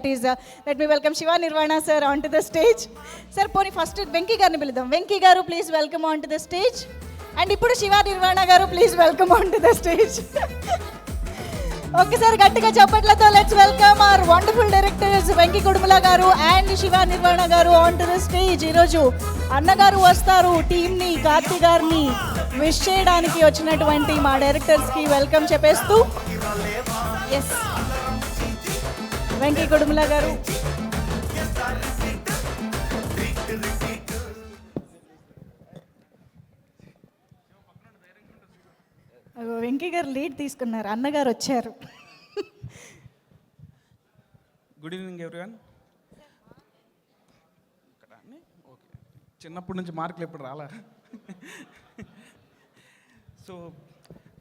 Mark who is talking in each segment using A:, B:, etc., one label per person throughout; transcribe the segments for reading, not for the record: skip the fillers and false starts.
A: Is let me welcome Shiva Nirvana sir onto the stage. Sir, poni first Venki garni pilidam. Venki garu, please welcome onto the stage. And ippudu Shiva Nirvana garu, please welcome onto the stage. Okay sir, గట్టిగా చప్పట్లతో let's welcome our wonderful directors Venki Kudumala garu and Shiva Nirvana garu onto the stage. ఈ రోజు అన్నగారు వస్తారు team ని కార్తీ గారిని wish చేయడానికి వచ్చినటువంటి మా డైరెక్టర్స్ కి వెల్కమ్ చెప్పేస్తూ yes వెంకీ కుడుముల గారు. వెంకీ గారు లీడ్ తీసుకున్నారు, అన్నగారు వచ్చారు.
B: Good evening everyone. ఓకే, చిన్నప్పటి నుంచి మార్కులు ఎప్పుడు రాలా. సో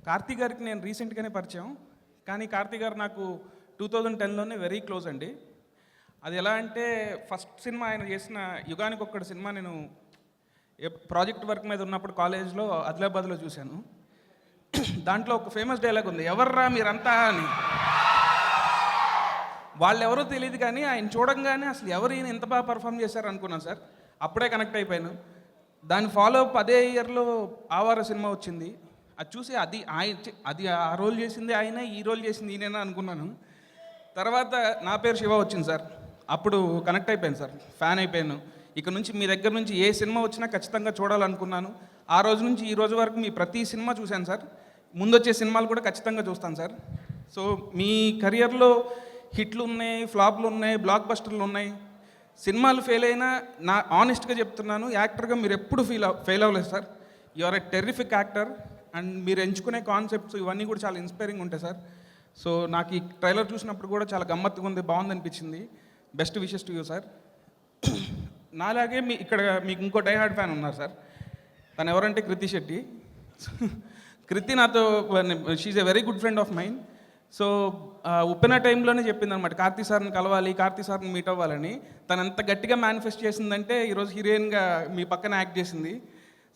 B: కార్తీ గారికి నేను రీసెంట్గానే పరిచయం, కానీ కార్తీ గారు నాకు 2010లోనే వెరీ క్లోజ్ అండి. అది ఎలా అంటే ఫస్ట్ సినిమా ఆయన చేసిన యుగానికి ఒక్కడి సినిమా నేను ప్రాజెక్ట్ వర్క్ మీద ఉన్నప్పుడు కాలేజ్లో ఆదిలాబాద్లో చూశాను. దాంట్లో ఒక ఫేమస్ డైలాగ్ ఉంది, ఎవర్రా మీరంతా అని. వాళ్ళెవరో తెలియదు కానీ ఆయన చూడంగానే అసలు ఎవరు ఈయన ఎంత బాగా పర్ఫామ్ చేశారు అనుకున్నాను సార్. అప్పుడే కనెక్ట్ అయిపోయాను. దాని ఫాలో అప్ అదే ఇయర్లో ఆవార సినిమా వచ్చింది. అది చూసి అది ఆ రోల్ చేసింది ఆయన, ఈ రోల్ చేసింది ఈయనేనా అనుకున్నాను. తర్వాత నా పేరు శివ వచ్చింది సార్. అప్పుడు కనెక్ట్ అయిపోయాను సార్, ఫ్యాన్ అయిపోయాను. ఇక నుంచి మీ దగ్గర నుంచి ఏ సినిమా వచ్చినా ఖచ్చితంగా చూడాలనుకున్నాను. ఆ రోజు నుంచి ఈ రోజు వరకు మీ ప్రతి సినిమా చూశాను సార్. ముందొచ్చే సినిమాలు కూడా ఖచ్చితంగా చూస్తాను సార్. సో మీ కెరియర్లో హిట్లు ఉన్నాయి, ఫ్లాప్లు ఉన్నాయి, బ్లాక్ బస్టర్లు ఉన్నాయి. సినిమాలు ఫెయిల్ అయినా నా ఆనెస్ట్గా చెప్తున్నాను, యాక్టర్గా మీరు ఎప్పుడు ఫెయిల్ అవ్వలేదు sir. You are a terrific actor. And మీరు ఎంచుకునే కాన్సెప్ట్స్ ఇవన్నీ కూడా చాలా ఇన్స్పైరింగ్ ఉంటాయి సార్. సో నాకు ఈ ట్రైలర్ చూసినప్పుడు కూడా చాలా గమ్మత్తుగా ఉంది, బాగుంది అనిపించింది. Best wishes to you sir. నాలాగే ఇక్కడ మీకు ఇంకో డైహార్డ్ ఫ్యాన్ ఉన్నారు సార్. తను ఎవరంటే కృతి శెట్టి. కృతి నాతో she's a very good friend of mine. So Uppena టైంలోనే చెప్పింది అనమాట, కార్తీ సార్ని కలవాలి, కార్తీ సార్ని మీట్ అవ్వాలని. తను ఎంత గట్టిగా మేనిఫెస్ట్ చేసిందంటే ఈరోజు హీరోయిన్గా మీ పక్కన యాక్ట్ చేసింది.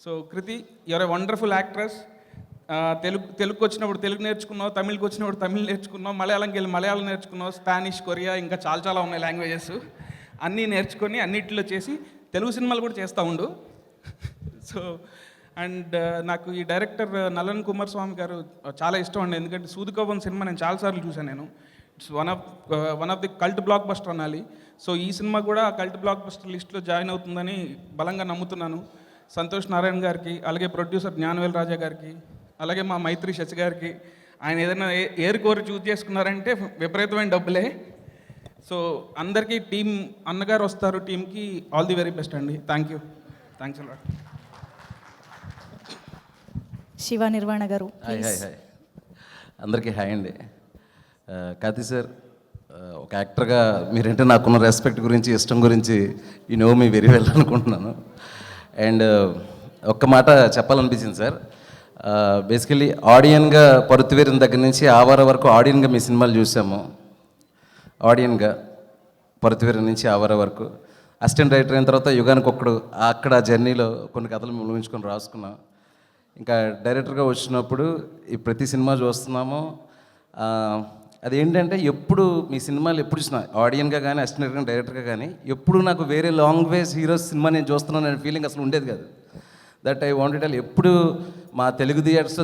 B: So Krithi, you're a wonderful actress. తెలుగుకి వచ్చినప్పుడు తెలుగు నేర్చుకున్నావు, తమిళ్కి వచ్చినప్పుడు తమిళ్ నేర్చుకున్నావు, మలయాళంకి వెళ్ళి మలయాళం నేర్చుకున్నావు, స్పానిష్, కొరియా, ఇంకా చాలా ఉన్నాయి లాంగ్వేజెస్. అన్నీ నేర్చుకొని అన్నిటిలో చేసి తెలుగు సినిమాలు కూడా చేస్తూ ఉండు. సో అండ్ నాకు ఈ డైరెక్టర్ నలన్ కుమార్ స్వామి గారు చాలా ఇష్టం అండి. ఎందుకంటే సూదుకవ్వన్ సినిమా నేను చాలాసార్లు చూశాను. నేను it's one of the cult block buster అనాలి. సో ఈ సినిమా కూడా కల్ట్ బ్లాక్ బస్టర్ లిస్ట్లో జాయిన్ అవుతుందని బలంగా నమ్ముతున్నాను. సంతోష్ నారాయణ గారికి, అలాగే ప్రొడ్యూసర్ జ్ఞానవేల్ రాజా గారికి, అలాగే మా మైత్రి శశి గారికి. ఆయన ఏదైనా ఏరు కోరి చూజ్ చేసుకున్నారంటే విపరీతమైన డబ్బులే. సో అందరికీ టీం అన్నగారు వస్తారు టీంకి, ఆల్ ది వెరీ బెస్ట్ అండి. Thank you, thanks a lot.
A: Shiva Nirvana గారు.
C: హాయ్ అందరికీ హాయ్ అండి. కార్తీ సార్, ఒక యాక్టర్గా మీరంటే నాకున్న రెస్పెక్ట్ గురించి, ఇష్టం గురించి you know me very well అనుకుంటున్నాను. అండ్ ఒక్క మాట చెప్పాలనిపించింది సార్. బేసికలీ ఆడియన్గా పరుతువేరిన దగ్గర నుంచి ఆవార వరకు ఆడియన్గా మీ సినిమాలు చూసాము. ఆడియన్గా పరుతువేరి నుంచి ఆవార వరకు అసిస్టెంట్ డైరెక్టర్ అయిన తర్వాత యుగానికి ఒక్కడు అక్కడ జర్నీలో కొన్ని కథలు ముగించుకొని రాసుకున్నాం. ఇంకా డైరెక్టర్గా వచ్చినప్పుడు ఈ ప్రతి సినిమా చూస్తున్నాము. అదేంటంటే ఎప్పుడు మీ సినిమాలు ఎప్పుడు చూసినా ఆడియన్గా కానీ అసిస్టెంట్ డైరెక్టర్గా కానీ ఎప్పుడు నాకు వేరే లాంగ్వేజ్ హీరోస్ సినిమా నేను చూస్తున్నాను అనే ఫీలింగ్ అసలు ఉండేది కాదు. That I wanted tell. ఎప్పుడు మా తెలుగు థియేటర్స్తో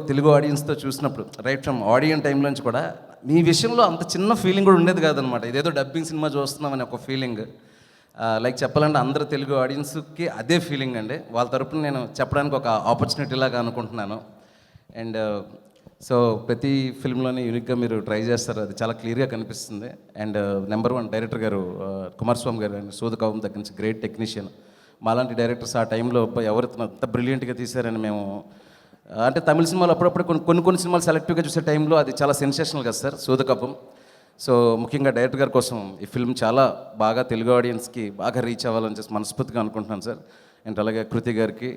C: తెలుగు ఆడియన్స్తో చూసినప్పుడు రైట్ ఫ్రమ్ ఆడియన్ టైంలోంచి కూడా మీ విషయంలో అంత చిన్న ఫీలింగ్ కూడా ఉండేది కాదనమాట. ఇదేదో డబ్బింగ్ సినిమా చూస్తున్నామని ఒక ఫీలింగ్. లైక్ చెప్పాలంటే అందరూ తెలుగు ఆడియన్స్కి అదే ఫీలింగ్ అండి. వాళ్ళ తరపున నేను చెప్పడానికి ఒక ఆపర్చునిటీ లాగా అనుకుంటున్నాను. అండ్ సో ప్రతి ఫిల్మ్లోనే యూనిక్గా మీరు ట్రై చేస్తారు, అది చాలా క్లియర్గా కనిపిస్తుంది. అండ్ నెంబర్ 1 డైరెక్టర్ గారు కుమారస్వామి గారు అండి, సూదకవం దగ్గర నుంచి గ్రేట్ టెక్నీషియన్. మాలాంటి డైరెక్టర్స్ ఆ టైంలో ఎవరు అంత బ్రిలియంట్గా తీశారని మేము, అంటే తమిళ సినిమాలు అప్పుడప్పుడు కొన్ని సినిమాలు సెలెక్టివ్గా చూసే టైంలో అది చాలా సెన్సేషనల్ కదా సార్ సూదకవం. సో ముఖ్యంగా డైరెక్టర్ గారి కోసం ఈ ఫిల్మ్ చాలా బాగా తెలుగు ఆడియన్స్కి బాగా రీచ్ అవ్వాలని చెప్పి మనస్ఫూర్తిగా అనుకుంటున్నాను సార్. అండ్ అలాగే కృతి గారికి,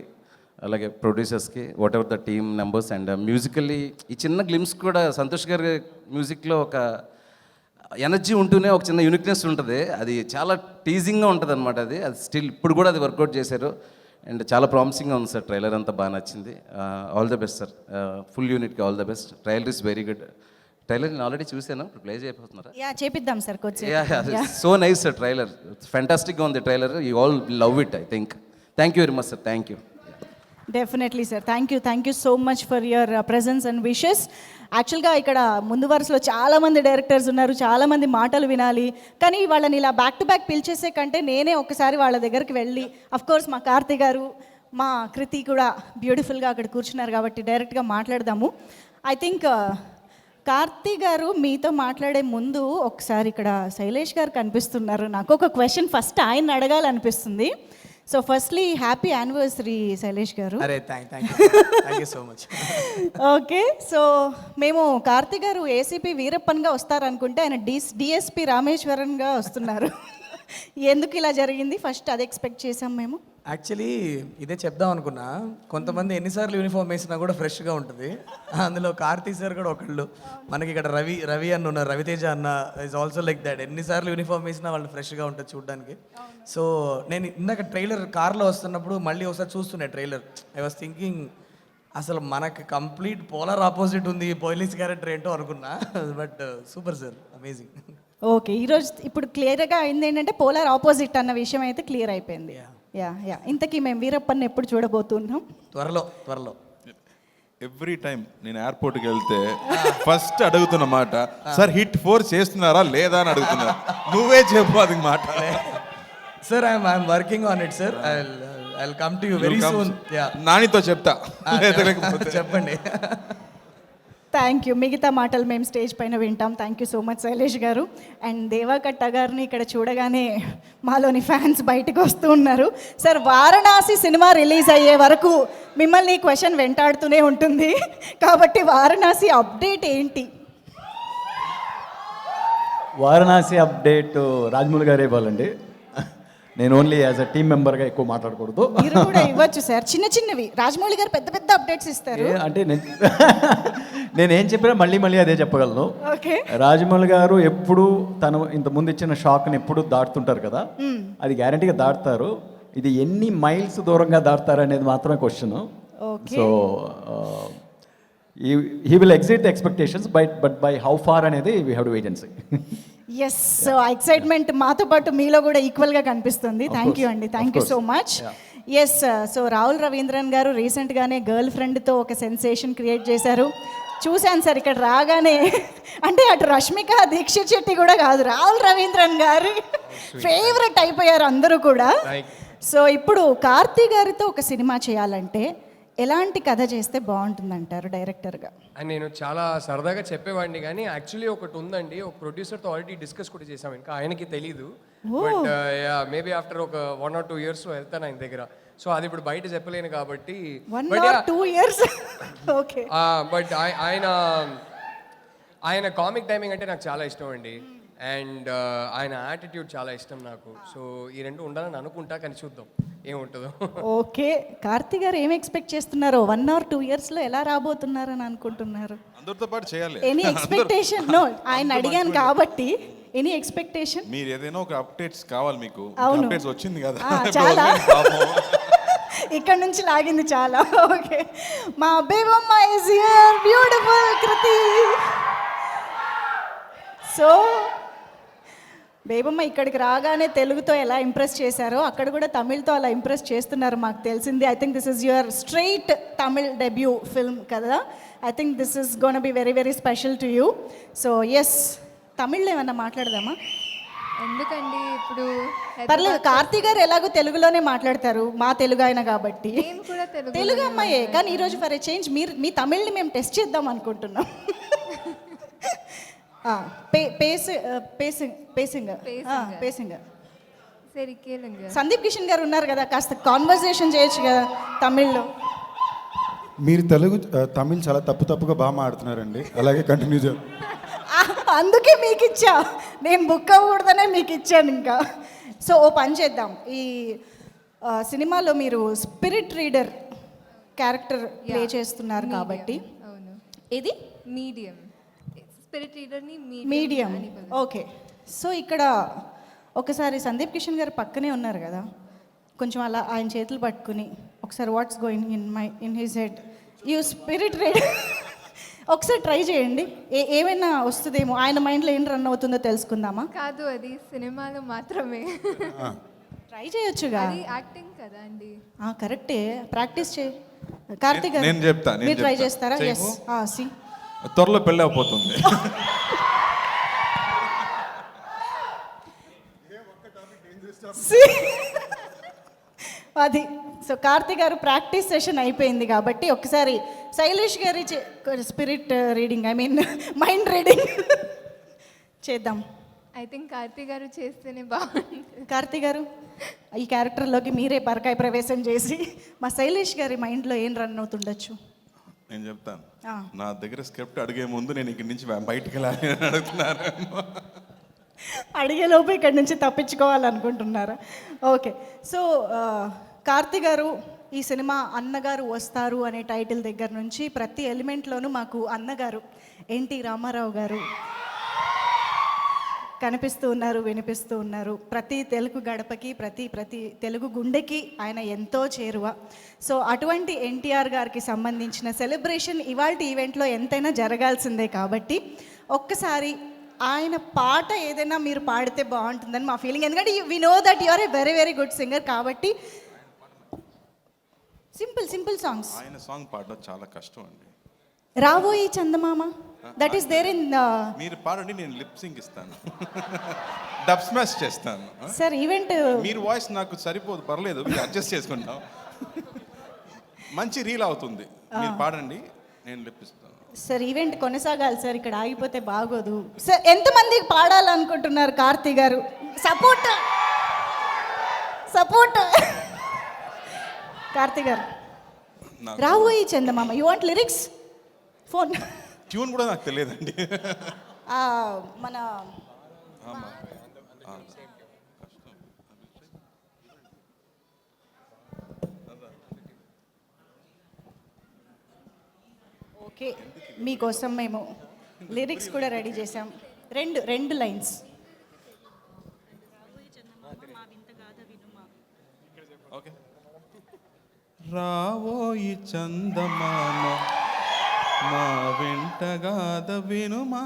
C: అలాగే ప్రొడ్యూసర్స్కి, whatever the team members. And musically ఈ చిన్న గ్లిమ్స్ కూడా సంతోష్ గారి మ్యూజిక్లో ఒక ఎనర్జీ ఉంటూనే ఒక చిన్న యూనిక్నెస్ ఉంటుంది. అది చాలా టీజింగ్గా ఉంటుంది అనమాట. అది స్టిల్ ఇప్పుడు కూడా అది వర్కౌట్ చేశారు. అండ్ చాలా ప్రామిసింగ్గా ఉంది సార్. ట్రైలర్ అంతా బాగా నచ్చింది. All the best sir, full యూనిట్కి all the best. Trailer is very good. Trailer నేను ఆల్రెడీ చూశాను, ఇప్పుడు ప్లే చేయబోతున్నారా?
A: యా చేపిద్దాం సార్ కొంచెం.
C: సో నైస్ సార్ ట్రైలర్, ఫ్యాంటాస్టిక్గా ఉంది trailer. You all love it I think. Thank you very much sir, thank you.
A: Definitely sir, thank you so much for your presence and wishes. యాక్చువల్గా ఇక్కడ ముందు వరుసలో చాలామంది directors ఉన్నారు, చాలామంది మాటలు వినాలి, కానీ వాళ్ళని ఇలా బ్యాక్ టు బ్యాక్ పిలిచేసే కంటే నేనే ఒకసారి వాళ్ళ దగ్గరికి వెళ్ళి, కోర్స్ మా కార్తీ గారు, మా కృతి కూడా బ్యూటిఫుల్గా అక్కడ కూర్చున్నారు కాబట్టి డైరెక్ట్గా మాట్లాడదాము. ఐ థింక్ కార్తీ గారు మీతో మాట్లాడే ముందు ఒకసారి ఇక్కడ శైలేష్ గారు కనిపిస్తున్నారు. నాకు ఒక క్వశ్చన్ ఫస్ట్ ఆయన అడగాలనిపిస్తుంది. So firstly happy anniversary Shailesh గారు.
D: అరే thank you so much.
A: Okay, so మేము కార్తీ గారు ఏసీపీ వీరప్పన్గా వస్తారనుకుంటే ఆయన డిఎస్పీ రామేశ్వరన్గా వస్తున్నారు. ఎందుకు ఇలా జరిగింది? ఫస్ట్ అది ఎక్స్పెక్ట్ చేసాం మేము.
D: యాక్చువల్లీ ఇదే చెప్దాం అనుకున్నా, కొంతమంది ఎన్నిసార్లు యూనిఫామ్ వేసినా కూడా ఫ్రెష్గా ఉంటుంది. అందులో కార్తీక్ సార్ కూడా ఒకళ్ళు, మనకి ఇక్కడ రవి అన్న ఉన్నారు, రవితేజ అన్న ఇస్ ఆల్సో లైక్ దాట్. ఎన్నిసార్లు యూనిఫామ్ వేసినా వాళ్ళు ఫ్రెష్గా ఉంటుంది చూడడానికి. సో నేను ఇందాక ట్రైలర్ కార్లో వస్తున్నప్పుడు మళ్ళీ ఒకసారి చూస్తుండే ట్రైలర్, ఐ వాస్ థింకింగ్ అసలు మనకి కంప్లీట్ పోలార్ ఆపోజిట్ ఉంది పోలీస్ క్యారెక్టర్ ఏంటో అనుకున్నా. But super sir, amazing.
A: Okay, ఈరోజు ఇప్పుడు క్లియర్గా అయింది ఏంటంటే పోలార్ ఆపోజిట్ అన్న విషయం అయితే క్లియర్ అయిపోయింది. యా ఇంతకీ మేము వీరప్పని ఎప్పుడు చూడబోతున్నాం?
D: త్వరలో.
E: ఎవ్రీ టైం నేను ఎయిర్పోర్ట్కి వెళ్తే ఫస్ట్ అడుగుతున్న మాట, సార్ హిట్ 4 చేస్తున్నారా లేదా అని అడుగుతున్నా. నువ్వే చెప్పు అది మాట.
D: Sir I'm working on it sir. I'll come to you very soon.
E: నానితో చెప్తా.
D: చెప్పండి.
A: Thank you. మిగతా మాటలు మేము స్టేజ్ పైన వింటాం. Thank you so much Shailesh garu. And Deva Katta గారిని ఇక్కడ చూడగానే మాలోని ఫ్యాన్స్ బయటకు వస్తూ ఉన్నారు. సార్, వారణాసి సినిమా రిలీజ్ అయ్యే వరకు మిమ్మల్ని ఈ క్వశ్చన్ వెంటాడుతూనే ఉంటుంది కాబట్టి వారణాసి అప్డేట్ ఏంటి?
F: వారణాసి అప్డేట్ రాజమౌళి గారే ఇవ్వాలండి. నేను ఓన్లీ యాజ్ అ టీమ్ మెంబర్గా ఎక్కువ మాట్లాడకూడదు.
A: మీరు కూడా ఇవ్వచ్చు సార్, చిన్నవి. రాజమౌళి గారు పెద్ద పెద్ద అప్డేట్స్ ఇస్తారు.
F: అంటే నేనేం చెప్పినా మళ్ళీ అదే చెప్పగలను.
A: ఓకే,
F: రాజమౌళి గారు ఎప్పుడు తను ఇంతకుముందు ఇచ్చిన షాక్ని ఎప్పుడు దాటుతుంటారు కదా, అది గ్యారంటీగా దాటుతారు. ఇది ఎన్ని మైల్స్ దూరంగా దాటుతారు అనేది మాత్రమే question. So he will exit the expectations but by how far అనేది we have to wait and see.
A: Yes, so excitement మాతో పాటు మీలో కూడా ఈక్వల్గా కనిపిస్తుంది. థ్యాంక్ యూ అండి, thank you so much. Yes, so Rahul Ravindran గారు రీసెంట్గానే గర్ల్ ఫ్రెండ్తో ఒక సెన్సేషన్ క్రియేట్ చేశారు. చూశాను సార్ ఇక్కడ రాగానే. అంటే అటు రష్మిక దీక్షిత్ శెట్టి కూడా కాదు, రాహుల్ రవీంద్రన్ గారి ఫేవరెట్ అయిపోయారు అందరూ కూడా. సో ఇప్పుడు కార్తీ గారితో ఒక సినిమా చేయాలంటే ఎలాంటి కథ చేస్తే బాగుంటుందంటారు డైరెక్టర్గా?
G: నేను చాలా సరదాగా చెప్పేవాడిని, కానీ యాక్చువల్లీ ఒకటి ఉందండి. ఒక ప్రొడ్యూసర్తో ఆల్రెడీ డిస్కస్ కూడా చేసాం, ఇంకా ఆయనకి తెలీదు. బట్ మేబీ ఆఫ్టర్ ఒక 1 or 2 years వెళ్తాను ఆయన దగ్గర. సో అది ఇప్పుడు బయట చెప్పలేను కాబట్టి.
A: 1 or 2 years. ఓకే,
G: బట్ ఆయన కామిక్ టైమింగ్ అంటే నాకు చాలా ఇష్టం అండి. అండ్ ఆయన యాటిట్యూడ్ చాలా ఇష్టం నాకు. సో ఈ రెండు ఉండాలని అనుకుంటా, కానీ చూద్దాం ఏముంటుందో.
A: ఓకే, కార్తీ గారు ఏం ఎక్స్పెక్ట్ చేస్తున్నారు? 1 or 2 yearsలో ఎలా రాబోతున్నారని అనుకుంటున్నారు?
E: అందరితో పాటు చేయాలి.
A: Any expectation? నో, ఆయన అడిగాను కాబట్టి ఎనీ ఎక్స్పెక్టేషన్?
E: మీరు ఏదైనా ఒక అప్డేట్స్ కావాలి మీకు.
A: అవును,
E: అప్డేట్స్ వచ్చింది కదా
A: చాలా. ఇక్కడ నుంచి లాగింది చాలా. ఓకే, మా Bebamma is here, beautiful Krithi. So Bebamma ఇక్కడికి రాగానే తెలుగుతో ఎలా ఇంప్రెస్ చేశారో అక్కడ కూడా తమిళ్తో అలా ఇంప్రెస్ చేస్తున్నారు మాకు తెలిసింది. I think this is your straight Tamil debut film కదా. I think this is gonna be very very special to you. So yes, తమిళ్లో ఏమన్నా మాట్లాడదామా?
H: ఎందుకండి ఇప్పుడు
A: పర్లేదు, కార్తీ గారు ఎలాగో తెలుగులోనే మాట్లాడతారు, మా తెలుగు ఆయన కాబట్టి.
H: నేను కూడా
A: తెలుగు అమ్మాయే, కానీ ఈరోజు ఫర్ ఎ చేంజ్ మీ తమిళ్ని మేము టెస్ట్ చేద్దాం అనుకుంటున్నాం. పేసింగ్
H: సరే కేளுங்க.
A: సందీప్ కిషన్ గారు ఉన్నారు కదా, కాస్త కాన్వర్సేషన్ చేయొచ్చు కదా తమిళ్లో.
I: మీరు తమిళ్ చాలా తప్పుగా బాగా మాడుతున్నారండి, అలాగే కంటిన్యూ చేయండి.
A: అందుకే మీకు ఇచ్చా, నేను బుక్ అవ్వకూడదనే మీకు ఇచ్చాను ఇంకా. సో ఓ పని చేద్దాం, ఈ సినిమాలో మీరు స్పిరిట్ రీడర్ క్యారెక్టర్ ప్లే చేస్తున్నారు కాబట్టి.
H: అవును,
A: ఇది
H: మీడియం స్పిరిట్ రీడర్ని
A: మీడియం. ఓకే, సో ఇక్కడ ఒకసారి సందీప్ కిషన్ గారు పక్కనే ఉన్నారు కదా, కొంచెం అలా ఆయన చేతులు పట్టుకుని ఒకసారి what's going in his head, you spirit reader. ఒకసారి ట్రై చేయండి, ఏమైనా వస్తుందేమో. ఆయన మైండ్లో ఏం రన్ అవుతుందో తెలుసుకుందామా?
H: కాదు, అది సినిమాలో మాత్రమే.
A: ట్రై చేయొచ్చుగా.
H: అది యాక్టింగ్ కదా అండి.
A: కరెక్టే, ప్రాక్టీస్ చేయి. కార్తీక్ గారు
E: నేను చెప్తా, నేను
A: మీరు ట్రై
E: చెప్తా.
A: చేస్తారా? ఎస్
E: చెయ్యము.
A: సి
E: త్వరలో పెళ్ళి అయిపోతుంది.
A: అది. సో కార్తీక్ గారు ప్రాక్టీస్ సెషన్ అయిపోయింది కాబట్టి ఒకసారి శైలేష్ గారి spirit reading, I mean mind reading చేద్దాం.
H: ఐ థింక్ కార్తీ గారు చేస్తేనే బాగుంటుంది.
A: కార్తీక్ గారు, ఈ క్యారెక్టర్లోకి మీరే పరకాయ ప్రవేశం చేసి మా శైలేష్ గారి మైండ్లో ఏం రన్ అవుతుండొచ్చు?
E: నేను చెప్తాను.
A: ఆ.
E: నా దగ్గర స్క్రిప్ట్ అడిగే ముందు నేను ఇక్కడి నుంచి బయటికి వెళ్ళాలి అని అడుగుతున్నారు.
A: అడిగేలోపు ఇక్కడి నుంచి తప్పించుకోవాలనుకుంటున్నారా? ఓకే. సో కార్తీక్ గారు, ఈ సినిమా అన్నగారు వస్తారు అనే టైటిల్ దగ్గర నుంచి ప్రతి ఎలిమెంట్లోనూ మాకు అన్నగారు ఎన్టీ రామారావు గారు కనిపిస్తూ ఉన్నారు, వినిపిస్తూ ఉన్నారు. ప్రతి తెలుగు గడపకి, ప్రతి తెలుగు గుండెకి ఆయన ఎంతో చేరువ. సో అటువంటి ఎన్టీఆర్ గారికి సంబంధించిన సెలబ్రేషన్ ఇవాళ ఈవెంట్లో ఎంతైనా జరగాల్సిందే కాబట్టి ఒక్కసారి ఆయన పాట ఏదైనా మీరు పాడితే బాగుంటుందని మా ఫీలింగ్. ఎందుకంటే we know that you are a very very good singer కాబట్టి సింపుల్ సాంగ్స్.
E: ఆయన సాంగ్ పాడడం చాలా కష్టం అండి.
A: రాబోయి చందమామ, దట్ ఈస్ దేర్ ఇన్.
E: మీరు పాడండి, నేను లిప్ సింగ్ ఇస్తాను. డబ్ స్మాష్ చేస్తాను.
A: సార్ ఈవెంట్
E: మీరు వాయిస్ నాకు సరిపోదు, పర్లేదు, మీరు అడ్జస్ట్ చేసుకుంటాం. మంచి రీల్ అవుతుంది. మీరు పాడండి, నేను లిప్ ఇస్తాను.
A: సార్ ఈవెంట్ కొనసాగాలి సార్, ఇక్కడ ఆగిపోతే బాగోదు సార్. ఎంతమందికి పాడాలనుకుంటున్నారు కార్తీ గారు? సపోర్ట్ కార్తీ గారు. రాబోయి చందమామ, you want lyrics? Phone
E: tune కూడా నాకు తెలియదండి.
A: మన ఓకే, మీకోసం మేము లిరిక్స్ కూడా రెడీ చేసాం. రెండు లైన్స్.
E: ఓకే. రావోయి చందమామ మా వెంటగాద వినుమా,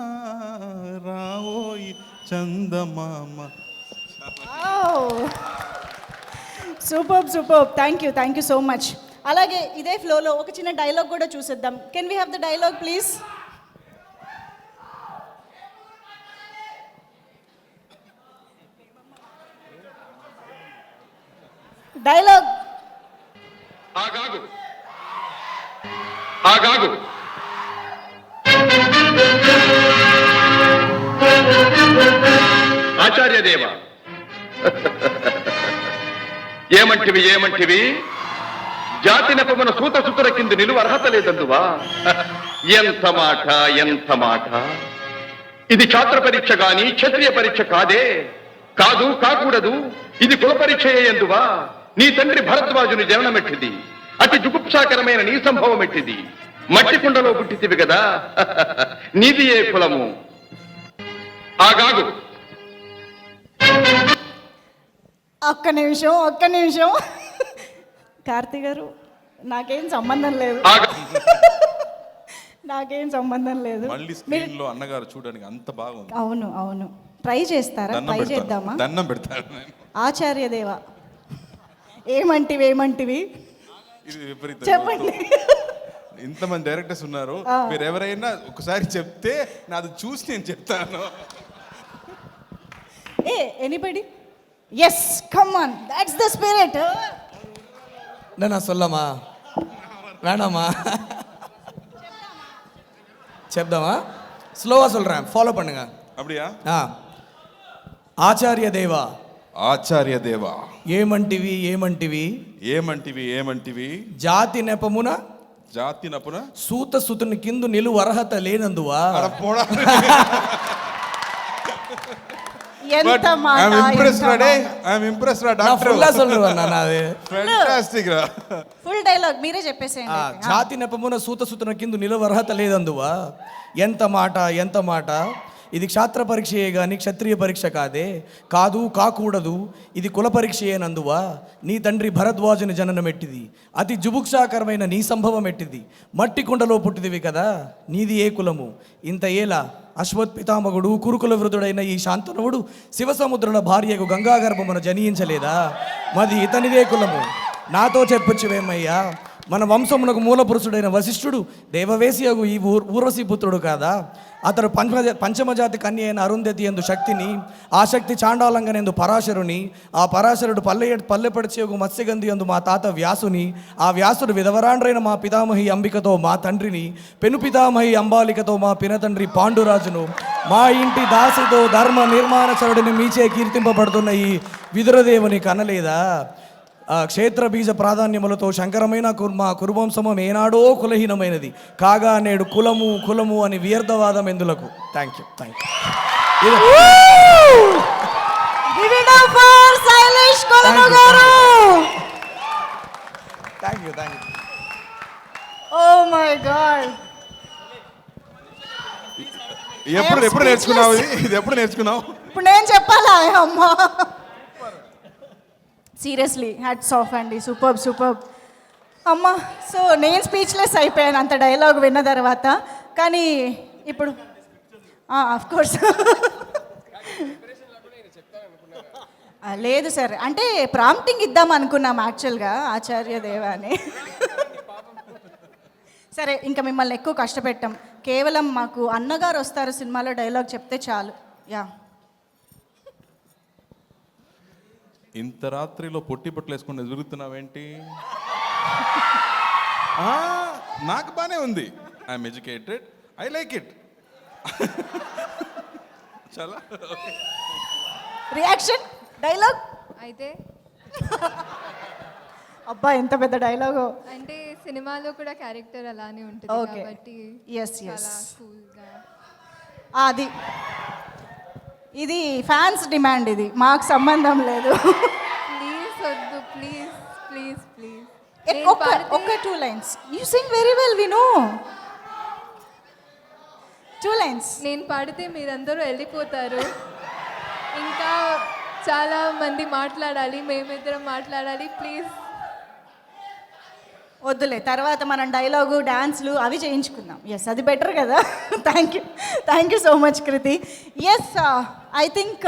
E: రావోయి చందమామ.
A: Super, thank you so much. అలాగే ఇదే ఫ్లోలో ఒక చిన్న డైలాగ్ కూడా చూసేద్దాం. Can we have the dialogue please? Dialogue.
J: ఆగాగు ఆచార్యదేవ, ఏమంటివి జాతి నెపమున సూత సుతుర కింద నిలువ అర్హత లేదందువా? ఎంత మాట! ఇది ఛాత్ర పరీక్ష గాని క్షత్రియ పరీక్ష కాదే. కాకూడదు. ఇది కుల పరీక్ష ఎందువా? నీ తండ్రి భరద్వాజుని జననమెట్టిది, అతి జుగుప్సాకరమైన నీ సంభవం ఎట్టిది. మట్టి కుండలో పుట్టితివి కదా, నీది ఏ కులము? ఆగాగు.
A: ఒక్క నిమిషం కార్తీ గారు, నాకేం సంబంధం లేదు.
E: మళ్ళీ స్క్రీన్ లో అన్నగారు చూడడానికి అంత బాగుంది.
A: అవును. ట్రై చేస్తారా? ట్రై చేద్దామా?
E: దండం పెడతారు.
A: ఆచార్యదేవ, ఏమంటివి
E: ఇది విపరీతం.
A: చెప్పండి.
E: ఇంతమంది డైరెక్టర్స్ ఉన్నారు, మీరు ఎవరైనా ఒకసారి చెప్తే నాది చూసి నేను చెప్తాను.
A: Anybody? Yes, come on, that's the spirit.
D: நான் சொல்லமா வேணாமா? చెప్దామా? స్లోగా சொல்றேன், ஃபாலோ பண்ணுங்க.
E: அப்படியா?
D: ఆచార్య దేవా,
E: ఏమంటివి
D: జాతి నెపమున
E: సూత
D: సుతుని కిందు నిలువ అర్హత లేనందువా?
A: ఎంత మాట! ఫుల్ డైలాగ్ మీరే చెప్పేసేయండి.
D: జాతి నెపమున సూత సుతుని కిందు నిలువ అర్హత లేదందువా? ఎంత మాట! ఇది క్షాత్ర పరీక్షయే కానీ క్షత్రియ పరీక్ష కాదే, కాదు కాకూడదు, ఇది కుల పరీక్షయే నందువా. నీ తండ్రి భరద్వాజుని జననం ఎట్టిది, అతి జుభుక్షాకరమైన నీ సంభవం ఎట్టిది. మట్టి కుండలో పుట్టిదివి కదా, నీది ఏ కులము. ఇంత ఏలా అశ్వత్పితామగుడు కురుకుల వృధుడైన ఈ శాంతనువుడు శివసముద్రుల భార్యకు గంగాగర్భమున జనించలేదా, మది ఇతనిదే కులము. నాతో చెప్పొచ్చువేమయ్యా, మన వంశమునకు మూల పురుషుడైన వశిష్ఠుడు దేవవేశియగు ఈ ఊర్వశి పుత్రుడు కాదా. అతడు పంచమజాతి కన్య అయిన అరుంధతి ఎందు శక్తిని, ఆ శక్తి చాండాలంగనెందు పరాశరుని, ఆ పరాశరుడు పల్లెపడిచేగు మత్స్యగంధి ఎందు మా తాత వ్యాసుని, ఆ వ్యాసుడు విధవరాండ్రైన మా పితామహి అంబికతో మా తండ్రిని, పెను పితామహి అంబాలికతో మా పినతండ్రి పాండురాజును, మా ఇంటి దాసితో ధర్మ నిర్మాణచరుడిని మీచే కీర్తింపబడుతున్న ఈ విదురదేవుని కనలేదా. క్షేత్ర బీజ ప్రాధాన్యములతో శంకరమైన మా కురువంశము ఏనాడో కులహీనమైనది కాగా నేడు కులము కులము అని వ్యర్థవాదం ఎందులకు. Thank you.
A: Oh my god,
E: ఎప్పుడు నేర్చుకున్నావు ఇది ఎప్పుడు నేర్చుకున్నావు?
A: ఇప్పుడు నేను చెప్పాలా? అమ్మా సీరియస్లీ హ్యాట్స్ ఆఫ్ అండి, సూపర్ సూపర్ అమ్మా. సో నేను స్పీచ్లెస్ అయిపోయాను అంత డైలాగ్ విన్న తర్వాత. కానీ ఇప్పుడు ఆఫ్ కోర్స్ లేదు సార్, అంటే ప్రాంప్టింగ్ ఇద్దాం అనుకున్నాం యాక్చువల్గా ఆచార్య దేవ అని. సరే ఇంకా మిమ్మల్ని ఎక్కువ కష్టపెట్టాం, కేవలం మాకు అన్నగారు వస్తారు సినిమాలో డైలాగ్ చెప్తే చాలు. యా.
E: ఇంత రాత్రిలో పొట్టి బట్టలు వేసుకుని ఎదురుగుతున్నావేంటి? నాకు బానే ఉంది, I'm educated, I like it. చాలా
A: రియాక్షన్ డైలాగ్
H: అయితే
A: అబ్బా ఎంత పెద్ద డైలాగో.
H: అంటే సినిమాలో కూడా క్యారెక్టర్ అలానే ఉంటుంది
A: Okay.
H: కాబట్టి
A: Yes, yes.
H: చాలా కూల్గా.
A: అది ఇది ఫ్యాన్స్ డిమాండ్, ఇది మాకు సంబంధం లేదు.
H: ప్లీజ్ వద్దు, ప్లీజ్ ప్లీజ్ ప్లీజ్.
A: ఒక్క 2 lines. You sing very well, we know. 2 lines.
H: నేను పాడితే మీరందరూ వెళ్ళిపోతారు, ఇంకా చాలా మంది మాట్లాడాలి, మేమిద్దరం మాట్లాడాలి, ప్లీజ్.
A: వద్దులే, తర్వాత మనం డైలాగు డాన్స్లు అవి చేయించుకుందాం. ఎస్, అది బెటర్ కదా. Thank you so much Krithi. Yes, I think